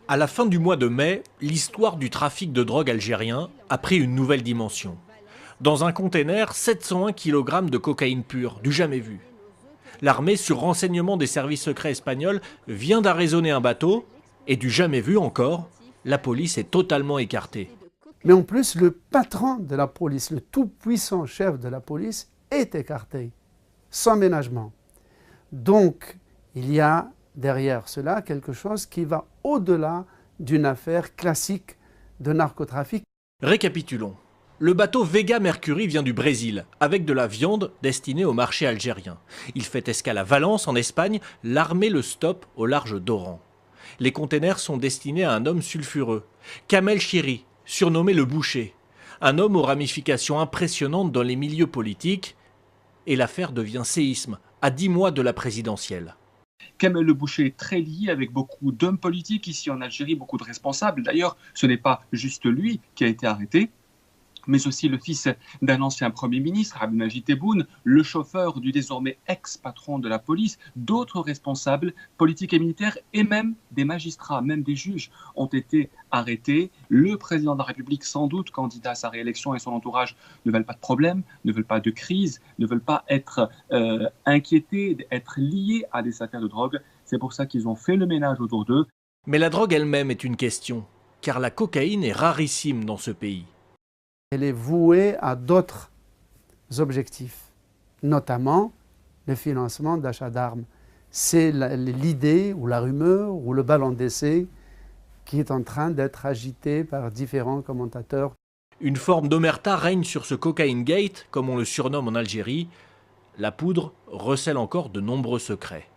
À la fin du mois de mai, l'histoire du trafic de drogue algérien a pris une nouvelle dimension. Dans un container, 701 kg de cocaïne pure, du jamais vu. L'armée, sur renseignement des services secrets espagnols, vient d'arraisonner un bateau, et du jamais vu encore, la police est totalement écartée. Mais en plus, le patron de la police, le tout-puissant chef de la police, est écarté, sans ménagement. Donc, il y a derrière cela quelque chose qui va au-delà d'une affaire classique de narcotrafic. Récapitulons. Le bateau Vega Mercury vient du Brésil, avec de la viande destinée au marché algérien. Il fait escale à Valence, en Espagne, l'armée le stoppe au large d'Oran. Les containers sont destinés à un homme sulfureux, Kamel Chiri, surnommé le Boucher. Un homme aux ramifications impressionnantes dans les milieux politiques, et l'affaire devient séisme, à 10 mois de la présidentielle. Kamel Le Boucher est très lié avec beaucoup d'hommes politiques ici en Algérie, beaucoup de responsables. D'ailleurs, ce n'est pas juste lui qui a été arrêté, mais aussi le fils d'un ancien Premier ministre, Abdelmajid Tebboune, le chauffeur du désormais ex-patron de la police, d'autres responsables politiques et militaires, et même des magistrats, même des juges ont été arrêtés. Le président de la République, sans doute candidat à sa réélection, et son entourage ne veulent pas de problème, ne veulent pas de crise, ne veulent pas être inquiétés, être liés à des affaires de drogue. C'est pour ça qu'ils ont fait le ménage autour d'eux. Mais la drogue elle-même est une question, car la cocaïne est rarissime dans ce pays. Elle est vouée à d'autres objectifs, notamment le financement d'achats d'armes. C'est l'idée ou la rumeur ou le ballon d'essai qui est en train d'être agité par différents commentateurs. Une forme d'omerta règne sur ce cocaine gate, comme on le surnomme en Algérie. La poudre recèle encore de nombreux secrets.